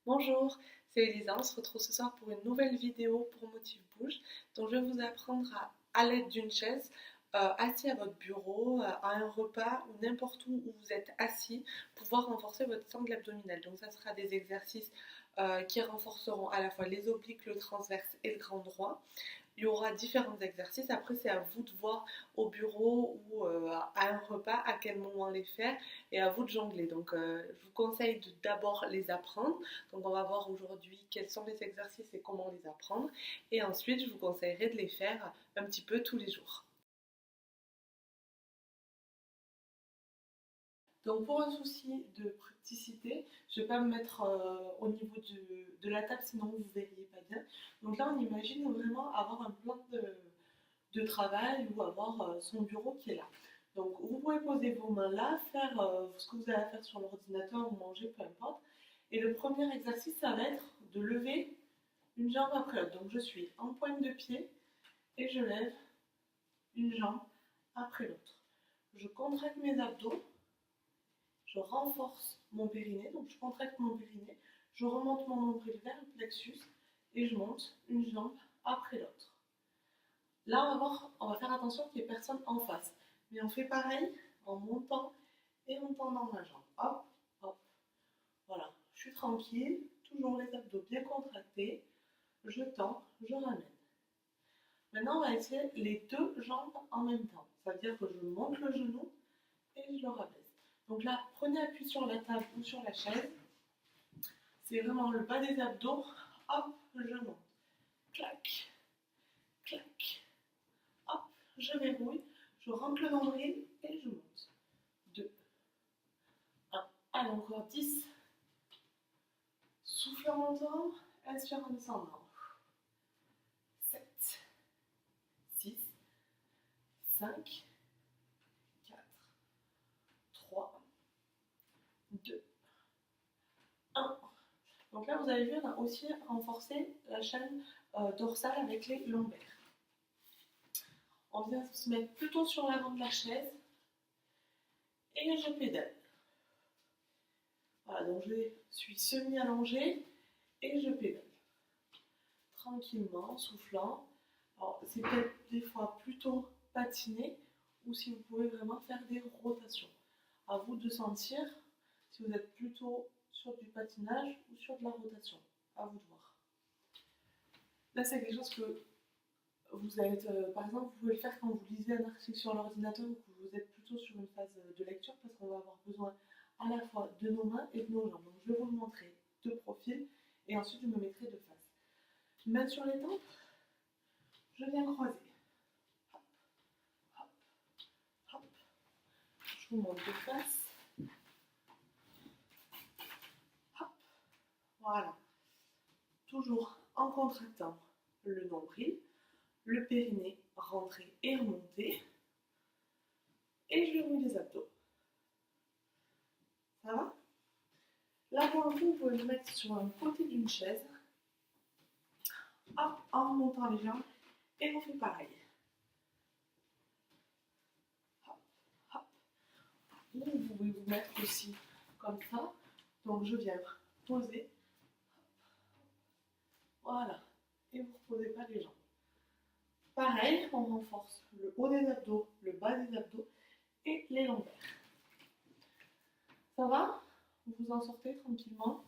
Bonjour, c'est Elisa, on se retrouve ce soir pour une nouvelle vidéo pour Motive Bouge. Donc je vais vous apprendre à l'aide d'une chaise, assis à votre bureau, à un repas ou n'importe où vous êtes assis, pouvoir renforcer votre sangle abdominale. Donc ça sera des exercices qui renforceront à la fois les obliques, le transverse et le grand droit. Il y aura différents exercices. Après, c'est à vous de voir au bureau ou à un repas à quel moment les faire et à vous de jongler. Donc, je vous conseille de d'abord les apprendre. Donc, on va voir aujourd'hui quels sont les exercices et comment les apprendre. Et ensuite, je vous conseillerais de les faire un petit peu tous les jours. Donc pour un souci de praticité, je ne vais pas me mettre au niveau de la table, sinon vous ne verriez pas bien. Donc là, on imagine vraiment avoir un plan de travail ou avoir son bureau qui est là. Donc vous pouvez poser vos mains là, faire ce que vous allez faire sur l'ordinateur ou manger, peu importe. Et le premier exercice, ça va être de lever une jambe après l'autre. Donc je suis en pointe de pied et je lève une jambe après l'autre. Je contracte mes abdos, je renforce mon périnée, donc je contracte mon périnée, je remonte mon nombril vers le plexus et je monte une jambe après l'autre. Là, on va faire attention qu'il n'y ait personne en face. Mais on fait pareil en montant et en tendant ma jambe. Hop, hop. Voilà. Je suis tranquille, toujours les abdos bien contractés. Je tends, je ramène. Maintenant, on va essayer les deux jambes en même temps. Ça veut dire que je monte le genou et je le rabaisse. Donc là, prenez appui sur la table ou sur la chaise. C'est vraiment le bas des abdos. Hop, je monte. Clac, clac. Hop, je verrouille. Je rentre le nombril et je monte. 2, 1. Allez, encore 10. Souffle en montant, inspire en descendant. 7, 6, 5, 4, 3, 2, 1. Donc là, vous avez vu, on a aussi renforcé la chaîne dorsale avec les lombaires. On vient se mettre plutôt sur l'avant de la chaise et je pédale. Voilà, donc je suis semi-allongée et je pédale. Tranquillement, soufflant. Alors, c'est peut-être des fois plutôt patiner ou si vous pouvez vraiment faire des rotations. À vous de sentir si vous êtes plutôt sur du patinage ou sur de la rotation. À vous de voir. Là, c'est quelque chose que vous êtes, par exemple, vous pouvez le faire quand vous lisez un article sur l'ordinateur ou que vous êtes plutôt sur une phase de lecture parce qu'on va avoir besoin à la fois de nos mains et de nos jambes. Donc, je vais vous le montrer de profil et ensuite je me mettrai de face. Main sur les tempes, je viens croiser. Hop, hop, hop. Je vous montre de face. Hop, voilà. Toujours en contractant le nombril, le périnée rentré et remonté. Et je verrouille les abdos. Ça va? Là, pour le coup, vous pouvez le mettre sur un côté d'une chaise. Hop, en remontant les jambes. Et on fait pareil. Hop, hop. Ou vous pouvez vous mettre aussi comme ça. Donc, je viens poser. Voilà. Et vous ne reposez pas les jambes. Pareil, on renforce le haut des abdos, le bas des abdos et les lombaires. Ça va? Vous en sortez tranquillement.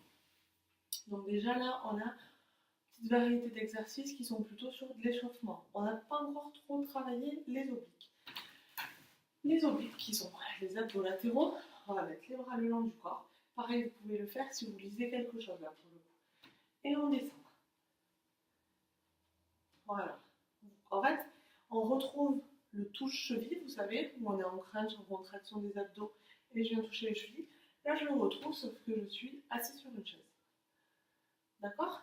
Donc déjà là, on a une petite variété d'exercices qui sont plutôt sur de l'échauffement. On n'a pas encore trop travaillé les obliques. Les obliques qui sont les abdos latéraux, on va mettre les bras le long du corps. Pareil, vous pouvez le faire si vous lisez quelque chose là pour le coup. Et on descend. Voilà. En fait, on retrouve le touche-cheville, vous savez, où on est en crunch, en contraction des abdos, et je viens toucher les chevilles. Là, je le retrouve, sauf que je suis assis sur une chaise. D'accord?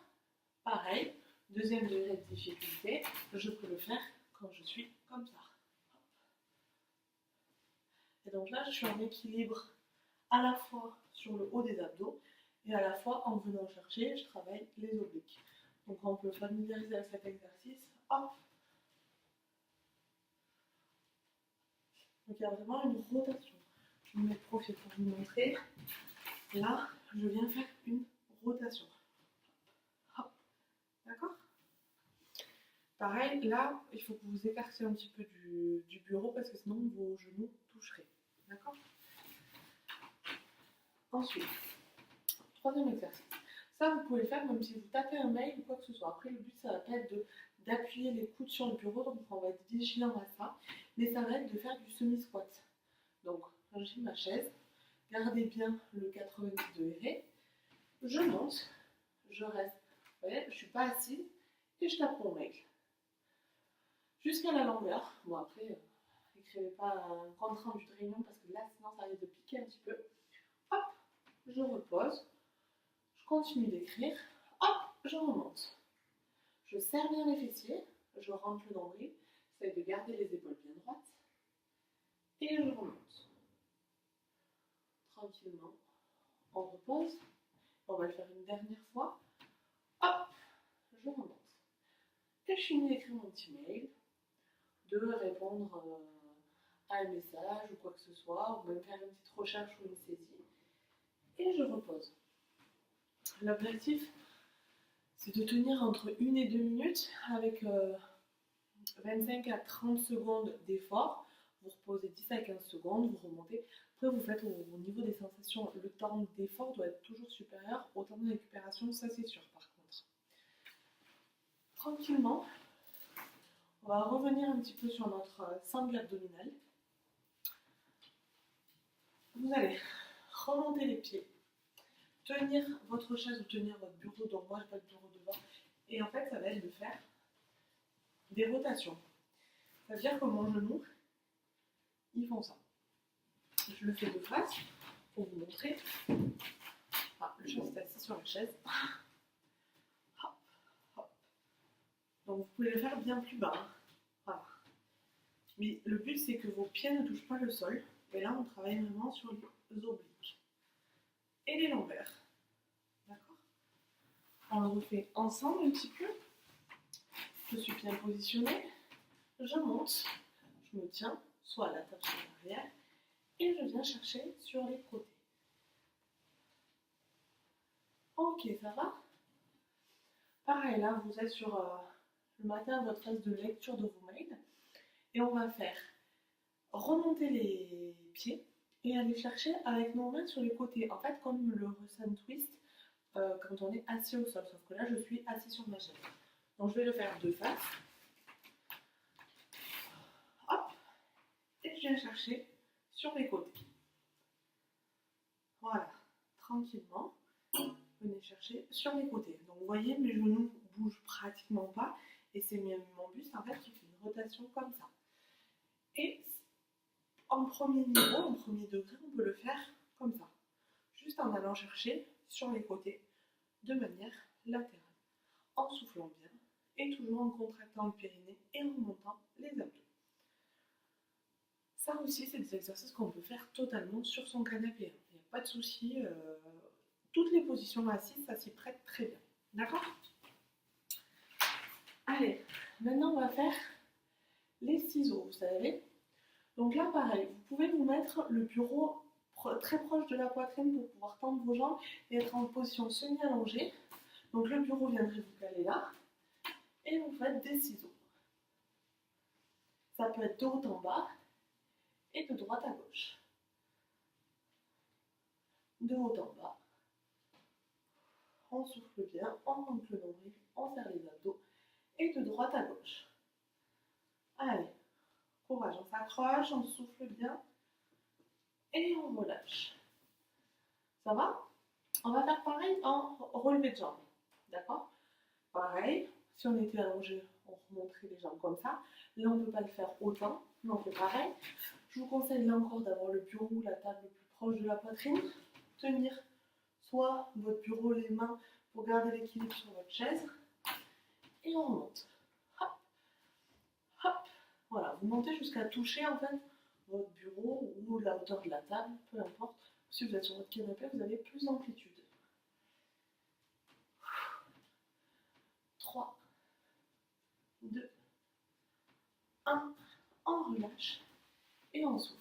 Pareil, deuxième degré de difficulté, je peux le faire quand je suis comme ça. Et donc là, je suis en équilibre à la fois sur le haut des abdos et à la fois en venant chercher, je travaille les obliques. Donc on peut familiariser avec cet exercice. Hop. Donc il y a vraiment une rotation. Je me mets de profil pour vous montrer. Là, je viens faire une rotation. Pareil, là, il faut que vous vous écartiez un petit peu du bureau parce que sinon vos genoux toucheraient. D'accord? Ensuite, troisième exercice. Ça, vous pouvez le faire même si vous tapez un mail ou quoi que ce soit. Après, le but, ça va pas être d'appuyer les coudes sur le bureau, donc on va être vigilant à ça. Mais ça va être de faire du semi-squat. Donc, j'ai ma chaise, gardez bien le 90 degrés, je monte, je reste, vous voyez, je ne suis pas assise et je tape mon mail. Jusqu'à la longueur. Bon, après, n'écrivez pas un compte rendu de réunion parce que là, sinon, ça risque de piquer un petit peu. Hop, je repose, je continue d'écrire, hop, je remonte. Je serre bien les fessiers, je rentre le nombril, j'essaie de garder les épaules bien droites et je remonte. Tranquillement, on repose. On va le faire une dernière fois. Hop, je remonte. Et je finis d'écrire mon petit mail, de répondre à un message ou quoi que ce soit, ou même faire une petite recherche ou une saisie. Et je repose. L'objectif, c'est de tenir entre 1 et 2 minutes avec 25 à 30 secondes d'effort. Vous reposez 10 à 15 secondes, vous remontez. Après, vous faites au niveau des sensations, le temps d'effort doit être toujours supérieur au temps de récupération, ça c'est sûr par contre. Tranquillement, on va revenir un petit peu sur notre sangle abdominale. Vous allez remonter les pieds, tenir votre chaise ou tenir votre bureau, donc moi j'ai pas de bureau devant, et en fait ça va être de faire des rotations. Ça veut dire que mon genou, ils font ça. Je le fais de face pour vous montrer. Ah, le chat est assis sur la chaise. Hop, hop. Donc vous pouvez le faire bien plus bas. Hein. Voilà. Mais le but c'est que vos pieds ne touchent pas le sol. Et là on travaille vraiment sur les obliques. Et les lombaires. D'accord? On le refait ensemble un petit peu. Je suis bien positionnée. Je monte. Je me tiens, soit à la table sur l'arrière. Et je viens chercher sur les côtés. Ok, ça va? Pareil, là, vous êtes sur le matin, votre phase de lecture de vos mails. Et on va faire remonter les pieds et aller chercher avec nos mains sur les côtés. En fait, comme le Russian Twist, quand on est assis au sol. Sauf que là, je suis assis sur ma chaise. Donc, je vais le faire de face. Hop. Et je viens chercher sur les côtés. Voilà. Tranquillement. Venez chercher sur les côtés. Donc vous voyez, mes genoux bougent pratiquement pas et c'est mon buste en fait qui fait une rotation comme ça. Et en premier niveau, en premier degré, on peut le faire comme ça, juste en allant chercher sur les côtés de manière latérale, en soufflant bien et toujours en contractant le périnée et en remontant les abdos. Ça aussi, c'est des exercices qu'on peut faire totalement sur son canapé. Il n'y a pas de souci. Toutes les positions assises, ça s'y prête très bien. D'accord? Allez, maintenant on va faire les ciseaux, vous savez. Donc là, pareil, vous pouvez vous mettre le bureau très proche de la poitrine pour pouvoir tendre vos jambes et être en position semi-allongée. Donc le bureau viendrait vous caler là. Et vous faites des ciseaux. Ça peut être de haut en bas et de droite à gauche. De haut en bas. On souffle bien, on rentre le nombril, on serre les abdos et de droite à gauche. Allez, courage, on s'accroche, on souffle bien et on relâche. Ça va? On va faire pareil en relevé de jambes. D'accord? Pareil, si on était allongé, on remonterait les jambes comme ça. Là, on ne peut pas le faire autant, mais on fait pareil. Je vous conseille là encore d'avoir le bureau ou la table le plus proche de la poitrine. Tenir soit votre bureau, les mains pour garder l'équilibre sur votre chaise. Et on remonte. Hop, hop. Voilà, vous montez jusqu'à toucher en fait votre bureau ou la hauteur de la table, peu importe. Si vous êtes sur votre canapé, vous avez plus d'amplitude. 3, 2, 1, on relâche et on souffle.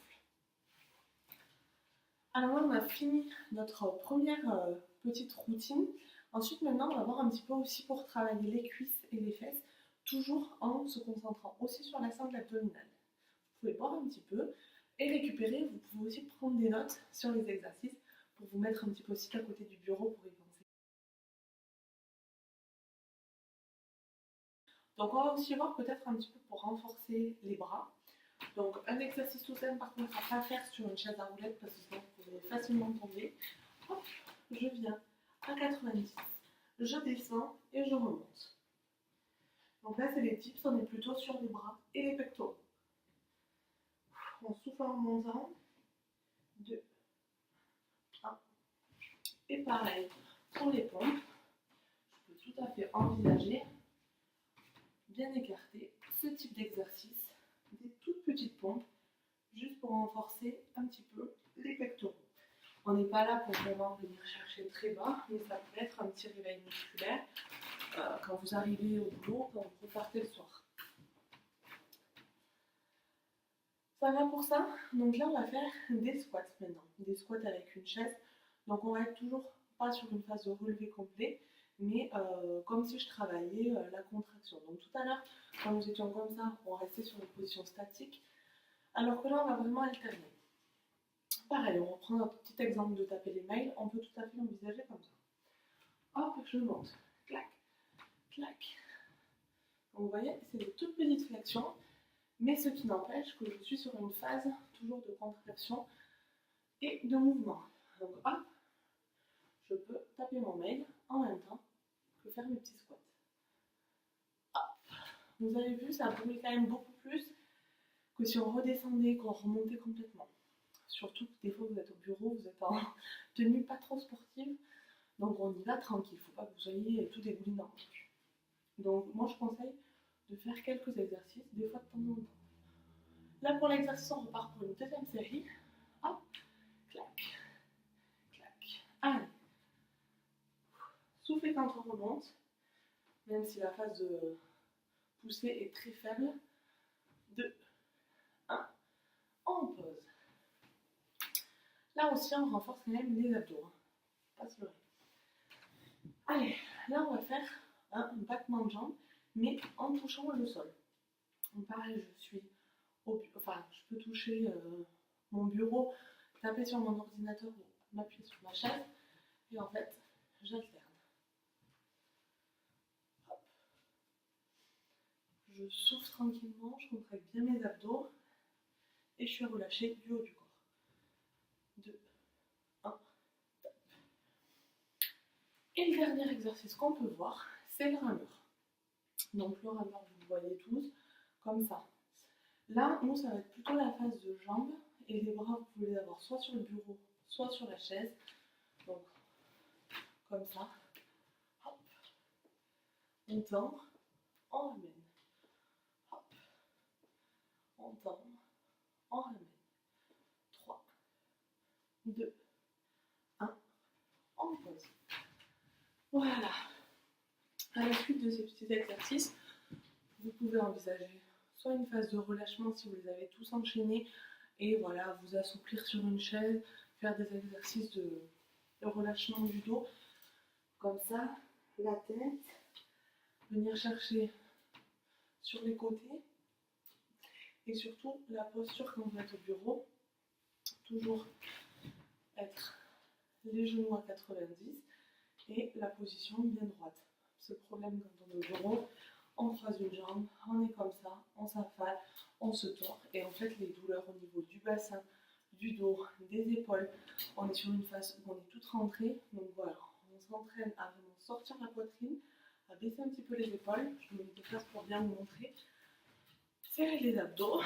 Alors là, on a fini notre première petite routine. Ensuite, maintenant, on va voir un petit peu aussi pour travailler les cuisses et les fesses. toujours en se concentrant aussi sur la sangle abdominale. Vous pouvez boire un petit peu et récupérer. Vous pouvez aussi prendre des notes sur les exercices pour vous mettre un petit peu aussi à côté du bureau pour y penser. Donc on va aussi voir peut-être un petit peu pour renforcer les bras. Donc un exercice tout simple par contre à ne pas faire sur une chaise à roulettes parce que sinon vous allez facilement tomber. Hop, je viens à 90, je descends et je remonte. Donc là c'est les tips, on est plutôt sur les bras et les pectoraux. On souffle en montant, 2, 1, et pareil pour les pompes. Je peux tout à fait envisager, bien écarter, ce type d'exercice, des toutes petites pompes, juste pour renforcer un petit peu les pectoraux. On n'est pas là pour vraiment venir chercher très bas, mais ça peut être un petit réveil musculaire quand vous arrivez au boulot, quand vous repartez le soir. Ça va pour ça. Donc là, on va faire des squats maintenant. Des squats avec une chaise. Donc on va être toujours pas sur une phase de relevé complet, mais comme si je travaillais la contraction. Donc tout à l'heure, quand nous étions comme ça, on restait sur une position statique, alors que là, on va vraiment alterner. Pareil, on reprend notre petit exemple de taper les mails, on peut tout à fait l'envisager comme ça. Hop, je monte, clac, clac. Donc vous voyez, c'est des toutes petites flexions, mais ce qui n'empêche que je suis sur une phase toujours de contraction et de mouvement. Donc hop, je peux taper mon mail en même temps que faire mes petits squats. Hop, vous avez vu, ça brûle quand même beaucoup plus que si on redescendait, qu'on remontait complètement. Surtout que des fois vous êtes au bureau, vous êtes en tenue pas trop sportive, donc on y va tranquille, il ne faut pas que vous soyez tout dégoulinant. Donc moi je conseille de faire quelques exercices, des fois de temps en temps. Là pour l'exercice on repart pour une deuxième série. Hop, clac, clac. Allez. Soufflez quand on remonte, même si la phase de poussée est très faible. 2, 1, on pose. Là aussi on renforce quand même les abdos, pas se leurrer. Allez, là on va faire un battement de jambes, mais en touchant le sol. Donc pareil, je suis je peux toucher mon bureau, taper sur mon ordinateur ou m'appuyer sur ma chaise, et en fait, j'alterne. Hop. Je souffle tranquillement, je contracte bien mes abdos, et je suis relâchée du haut du corps. 2, 1, top. Et le dernier exercice qu'on peut voir, c'est le rameur. Donc le rameur, vous le voyez tous, comme ça. Là, nous, ça va être plutôt la phase de jambes, et les bras, vous pouvez les avoir soit sur le bureau, soit sur la chaise. Donc, comme ça. Hop. On tend, on ramène. Hop. On tend, on ramène. 3, 2, 1, on pose. Voilà. À la suite de ces petits exercices, vous pouvez envisager soit une phase de relâchement si vous les avez tous enchaînés, et voilà, vous assouplir sur une chaise, faire des exercices de relâchement du dos, comme ça, la tête, venir chercher sur les côtés, et surtout la posture quand vous êtes au bureau, toujours être les genoux à 90 et la position bien droite. C'est le problème quand on est au bureau, on croise une jambe, on est comme ça, on s'affale, on se tord, et en fait les douleurs au niveau du bassin, du dos, des épaules, on est sur une phase où on est toute rentrée, donc voilà, on s'entraîne à vraiment sortir la poitrine, à baisser un petit peu les épaules. Je me mets de face pour bien vous montrer. Serrer les abdos,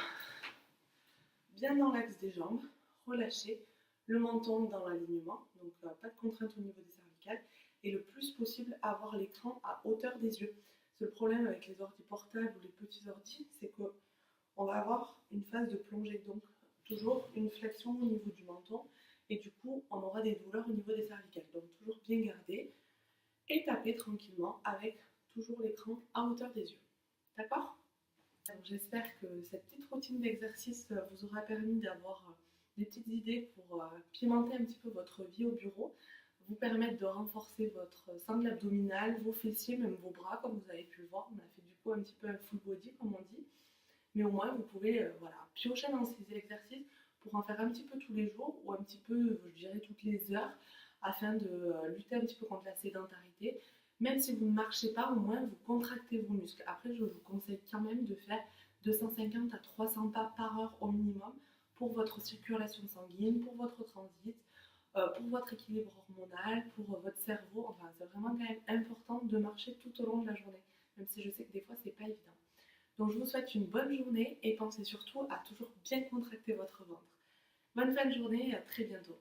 bien dans l'axe des jambes, relâcher le menton dans l'alignement, donc pas de contrainte au niveau des cervicales, et le plus possible avoir l'écran à hauteur des yeux. C'est le problème avec les ordi portables ou les petits ordi, c'est qu'on va avoir une phase de plongée, donc toujours une flexion au niveau du menton, et du coup on aura des douleurs au niveau des cervicales. Donc toujours bien garder et taper tranquillement avec toujours l'écran à hauteur des yeux. D'accord ? J'espère que cette petite routine d'exercice vous aura permis d'avoir des petites idées pour pimenter un petit peu votre vie au bureau, vous permettre de renforcer votre sangle abdominale, vos fessiers, même vos bras, comme vous avez pu le voir. On a fait du coup un petit peu un full body, comme on dit. Mais au moins, vous pouvez voilà, piocher dans ces exercices pour en faire un petit peu tous les jours ou un petit peu, je dirais, toutes les heures afin de lutter un petit peu contre la sédentarité. Même si vous ne marchez pas, au moins vous contractez vos muscles. Après, je vous conseille quand même de faire 250 à 300 pas par heure au minimum pour votre circulation sanguine, pour votre transit, pour votre équilibre hormonal, pour votre cerveau. Enfin, c'est vraiment quand même important de marcher tout au long de la journée, même si je sais que des fois, c'est pas évident. Donc, je vous souhaite une bonne journée et pensez surtout à toujours bien contracter votre ventre. Bonne fin de journée et à très bientôt.